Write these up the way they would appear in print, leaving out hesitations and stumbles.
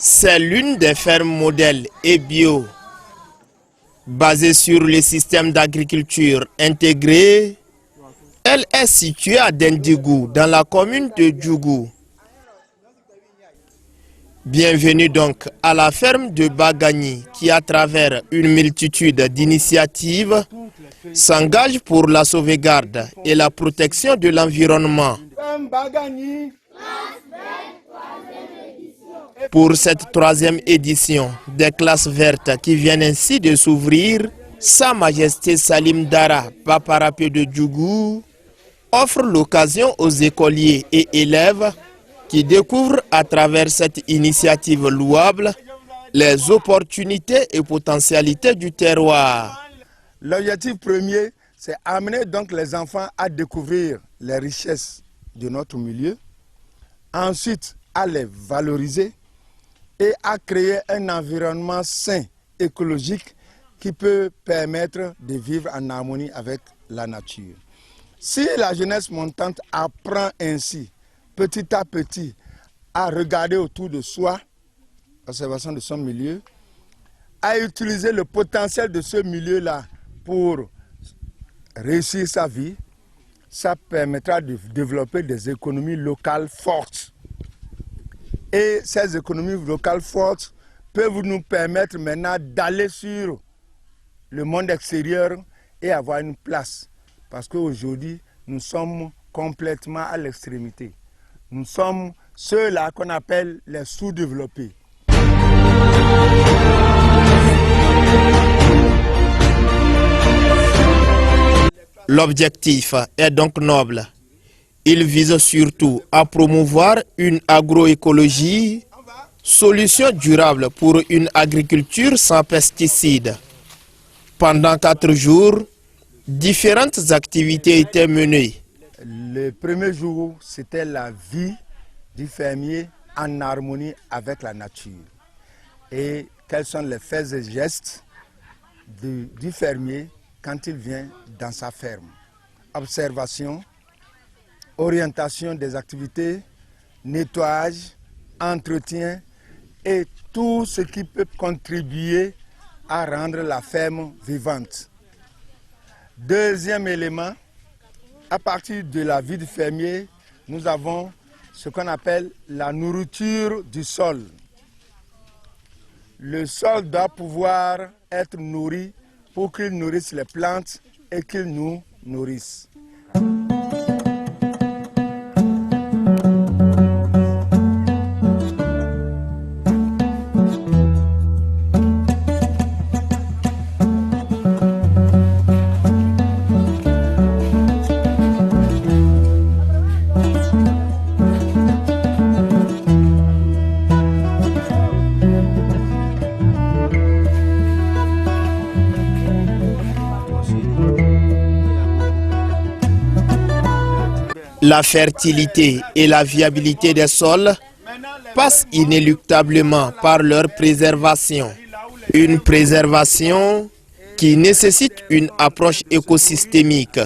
C'est l'une des fermes modèles et bio, basée sur le système d'agriculture intégré. Elle est située à Dendigou, dans la commune de Djougou. Bienvenue donc à la ferme de Bagani qui, à travers une multitude d'initiatives, s'engage pour la sauvegarde et la protection de l'environnement. Pour cette troisième édition des classes vertes qui viennent ainsi de s'ouvrir, Sa Majesté Salim Dara, Paparapé de Djougou, offre l'occasion aux écoliers et élèves qui découvrent à travers cette initiative louable les opportunités et potentialités du terroir. L'objectif premier, c'est amener donc les enfants à découvrir les richesses de notre milieu, ensuite à les valoriser et à créer un environnement sain, écologique, qui peut permettre de vivre en harmonie avec la nature. Si la jeunesse montante apprend ainsi, petit à petit, à regarder autour de soi, l'observation de son milieu, à utiliser le potentiel de ce milieu-là pour réussir sa vie, ça permettra de développer des économies locales fortes. Et ces économies locales fortes peuvent nous permettre maintenant d'aller sur le monde extérieur et avoir une place. Parce qu'aujourd'hui, nous sommes complètement à l'extrémité. Nous sommes ceux-là qu'on appelle les sous-développés. L'objectif est donc noble. Il vise surtout à promouvoir une agroécologie, solution durable pour une agriculture sans pesticides. Pendant 4 jours, différentes activités étaient menées. Le premier jour, c'était la vie du fermier en harmonie avec la nature. Et quels sont les faits et gestes du fermier quand il vient dans sa ferme. Observation, orientation des activités, nettoyage, entretien et tout ce qui peut contribuer à rendre la ferme vivante. Deuxième élément, à partir de la vie du fermier, nous avons ce qu'on appelle la nourriture du sol. Le sol doit pouvoir être nourri pour qu'il nourrisse les plantes et qu'il nous nourrisse. La fertilité et la viabilité des sols passent inéluctablement par leur préservation. Une préservation qui nécessite une approche écosystémique.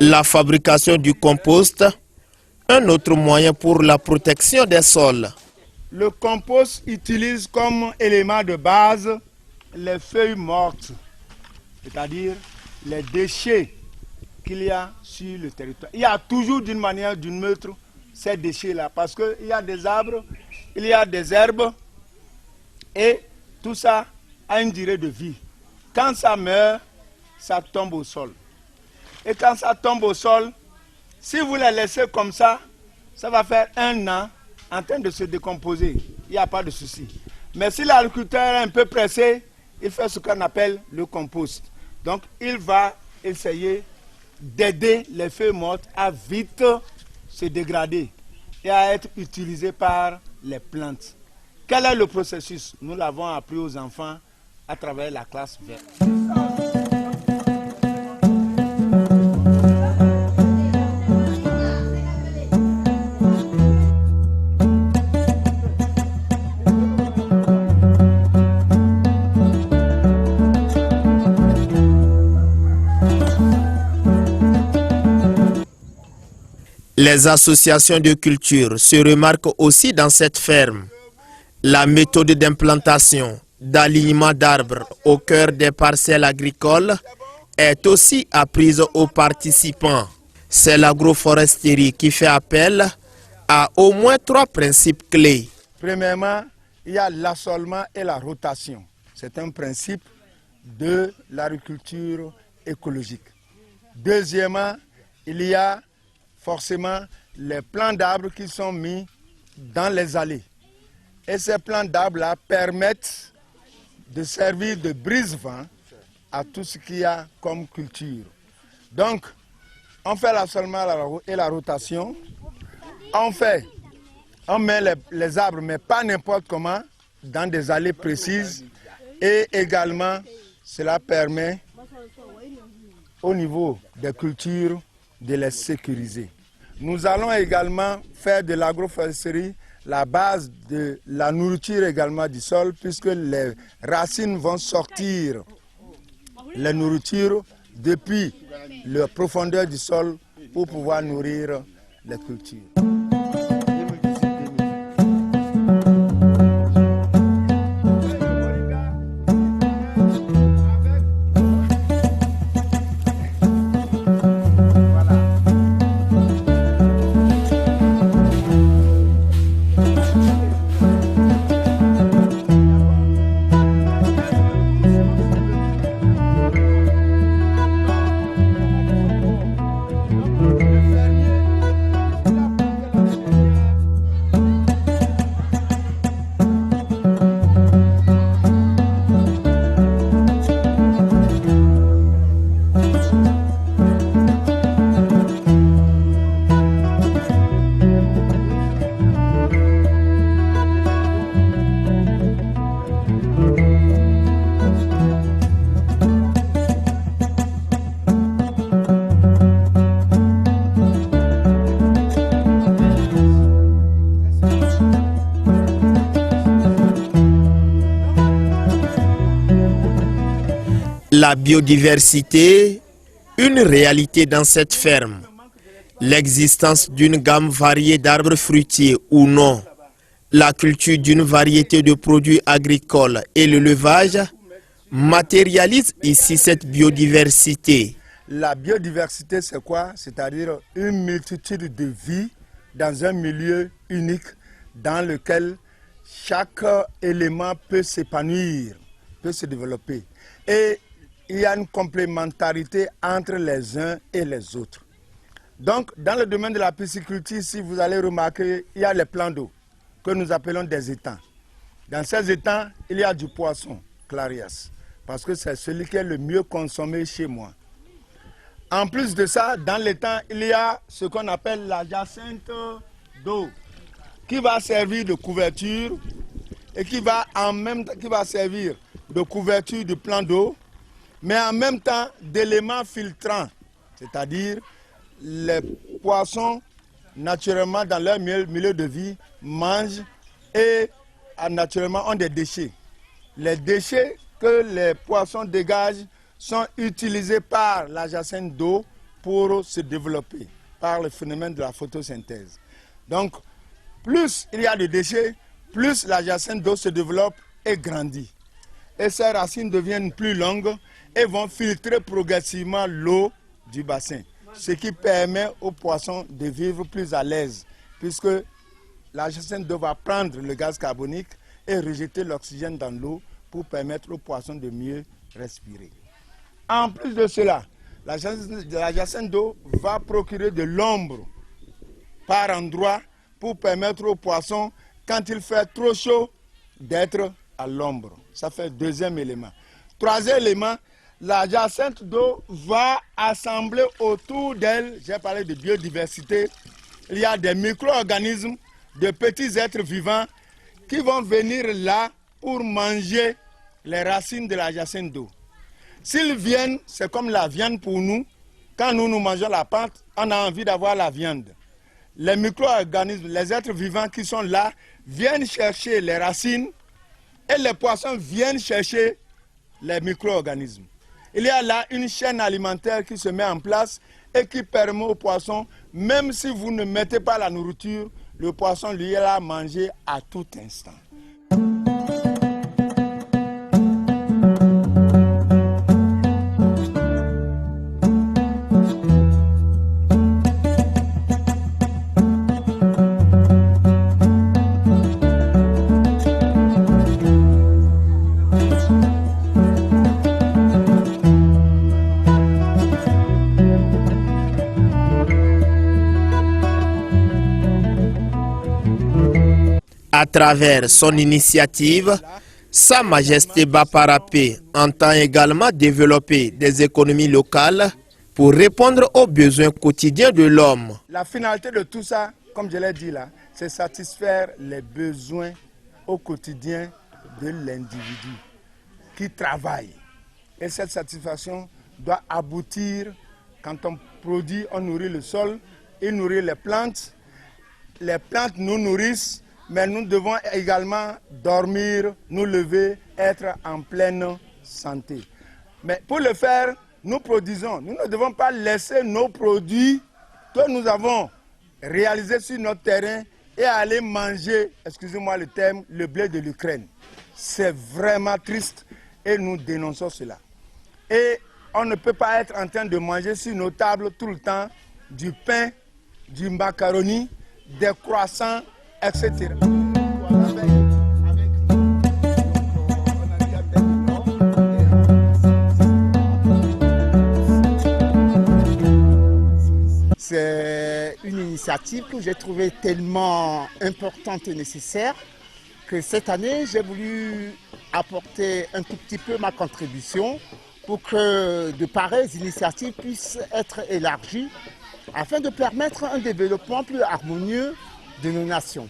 La fabrication du compost, un autre moyen pour la protection des sols. Le compost utilise comme élément de base les feuilles mortes, c'est-à-dire les déchets qu'il y a sur le territoire. Il y a toujours d'une manière ou d'une autre ces déchets-là, parce qu'il y a des arbres, il y a des herbes, et tout ça a une durée de vie. Quand ça meurt, ça tombe au sol. Et quand ça tombe au sol, si vous les laissez comme ça va faire 1 an en train de se décomposer. Il n'y a pas de souci. Mais si l'agriculteur est un peu pressé, il fait ce qu'on appelle le compost. Donc il va essayer d'aider les feuilles mortes à vite se dégrader et à être utilisées par les plantes. Quel est le processus? Nous l'avons appris aux enfants à travers la classe verte. Les associations de culture se remarquent aussi dans cette ferme. La méthode d'implantation, d'alignement d'arbres au cœur des parcelles agricoles est aussi apprise aux participants. C'est l'agroforesterie qui fait appel à au moins 3 principes clés. Premièrement, il y a l'assolement et la rotation. C'est un principe de l'agriculture écologique. Deuxièmement, il y a forcément les plants d'arbres qui sont mis dans les allées. Et ces plants d'arbres-là permettent de servir de brise-vent à tout ce qu'il y a comme culture. Donc, on fait l'assolement et la rotation. On met les arbres, mais pas n'importe comment, dans des allées précises. Et également, cela permet au niveau des cultures de les sécuriser. Nous allons également faire de l'agroforesterie la base de la nourriture également du sol, puisque les racines vont sortir la nourriture depuis la profondeur du sol pour pouvoir nourrir les cultures. La biodiversité, une réalité dans cette ferme. L'existence d'une gamme variée d'arbres fruitiers ou non, la culture d'une variété de produits agricoles et l'élevage matérialisent ici cette biodiversité. La biodiversité, c'est quoi? C'est-à-dire une multitude de vies dans un milieu unique dans lequel chaque élément peut s'épanouir, peut se développer. Et il y a une complémentarité entre les uns et les autres. Donc, dans le domaine de la pisciculture, si vous allez remarquer, il y a les plans d'eau que nous appelons des étangs. Dans ces étangs, il y a du poisson, clarias, parce que c'est celui qui est le mieux consommé chez moi. En plus de ça, dans l'étang, il y a ce qu'on appelle la jacinthe d'eau, qui va servir de couverture et qui va en même temps qui va servir de couverture du plan d'eau, mais en même temps d'éléments filtrants, c'est-à-dire les poissons, naturellement dans leur milieu de vie, mangent et naturellement ont des déchets. Les déchets que les poissons dégagent sont utilisés par la jacinthe d'eau pour se développer, par le phénomène de la photosynthèse. Donc, plus il y a de déchets, plus la jacinthe d'eau se développe et grandit. Et ces racines deviennent plus longues et vont filtrer progressivement l'eau du bassin, ce qui permet aux poissons de vivre plus à l'aise, puisque la jacinthe d'eau va prendre le gaz carbonique et rejeter l'oxygène dans l'eau pour permettre aux poissons de mieux respirer. En plus de cela, la jacinthe d'eau va procurer de l'ombre par endroit pour permettre aux poissons, quand il fait trop chaud, d'être à l'ombre. Ça fait le deuxième élément. Troisième élément, la jacinthe d'eau va assembler autour d'elle, j'ai parlé de biodiversité, il y a des micro-organismes, de petits êtres vivants qui vont venir là pour manger les racines de la jacinthe d'eau. S'ils viennent, c'est comme la viande pour nous. Quand nous mangeons la pâte, on a envie d'avoir la viande. Les micro-organismes, les êtres vivants qui sont là, viennent chercher les racines et les poissons viennent chercher les micro-organismes. Il y a là une chaîne alimentaire qui se met en place et qui permet aux poissons, même si vous ne mettez pas la nourriture, le poisson lui est là à manger à tout instant. travers son initiative, Sa Majesté Baparapé entend également développer des économies locales pour répondre aux besoins quotidiens de l'homme. La finalité de tout ça, comme je l'ai dit là, c'est satisfaire les besoins au quotidien de l'individu qui travaille. Et cette satisfaction doit aboutir quand on produit, on nourrit le sol, il nourrit les plantes nous nourrissent, mais nous devons également dormir, nous lever, être en pleine santé. Mais pour le faire, nous produisons. Nous ne devons pas laisser nos produits que nous avons réalisés sur notre terrain et aller manger, excusez-moi le terme, le blé de l'Ukraine. C'est vraiment triste et nous dénonçons cela. Et on ne peut pas être en train de manger sur nos tables tout le temps du pain, du macaroni, des croissants, etc. C'est une initiative que j'ai trouvée tellement importante et nécessaire que cette année, j'ai voulu apporter un tout petit peu ma contribution pour que de pareilles initiatives puissent être élargies afin de permettre un développement plus harmonieux de nos nations.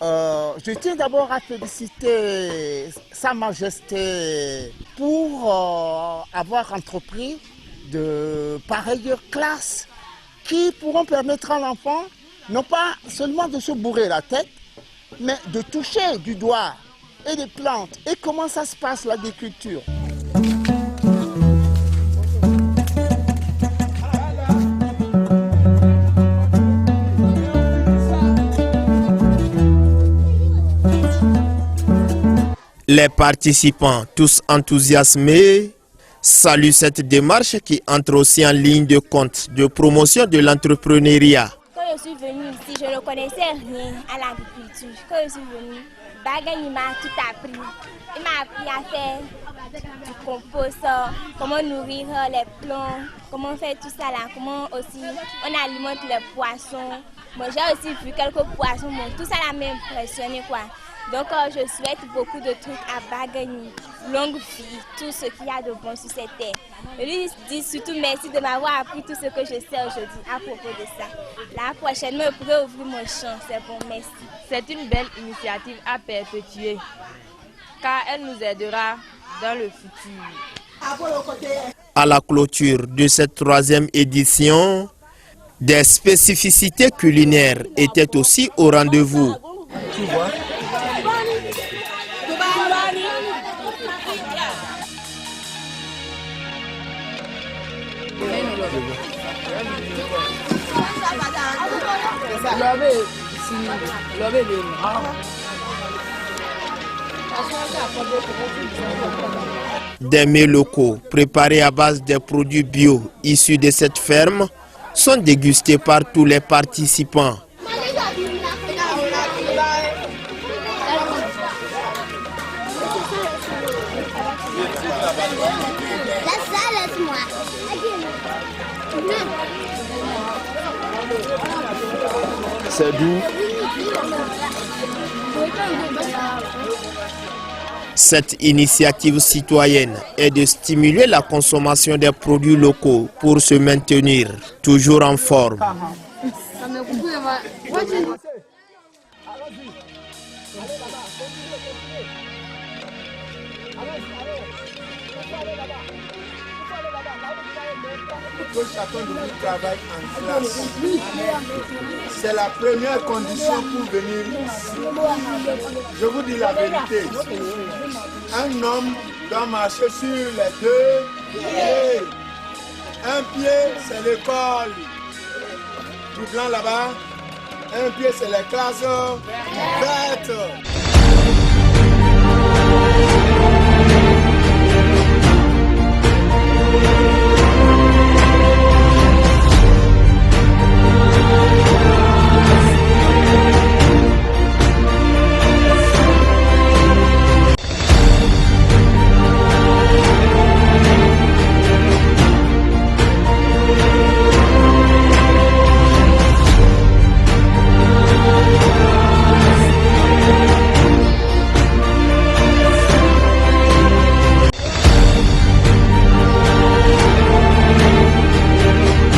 Je tiens d'abord à féliciter Sa Majesté pour avoir entrepris de pareilles classes qui pourront permettre à l'enfant non pas seulement de se bourrer la tête, mais de toucher du doigt et des plantes et comment ça se passe l'agriculture. Les participants, tous enthousiasmés, saluent cette démarche qui entre aussi en ligne de compte de promotion de l'entrepreneuriat. Quand je suis venue ici, je ne connaissais rien à l'agriculture. Quand je suis venue, Bagay m'a tout appris. Il m'a appris à faire du compost, comment nourrir les plants, comment faire tout ça là, comment aussi on alimente les poissons. Moi j'ai aussi vu quelques poissons, bon, tout ça là m'a impressionné quoi. Donc je souhaite beaucoup de trucs à Bagani, longue vie, tout ce qu'il y a de bon sur cette terre. Je lui dis surtout merci de m'avoir appris tout ce que je sais aujourd'hui à propos de ça. La prochaine, je pourrai ouvrir mon champ, c'est bon, merci. C'est une belle initiative à perpétuer, car elle nous aidera dans le futur. À la clôture de cette 3e édition, des spécificités culinaires étaient aussi au rendez-vous. Tu vois? Des mets locaux préparés à base des produits bio issus de cette ferme sont dégustés par tous les participants. C'est doux. Cette initiative citoyenne est de stimuler la consommation des produits locaux pour se maintenir toujours en forme. Que chacun de nous travaille en classe. C'est la première condition pour venir ici. Je vous dis la vérité. Un homme doit marcher sur les 2 pieds. Un pied, c'est l'école. Du blanc là-bas. Un pied, c'est les classes vertes.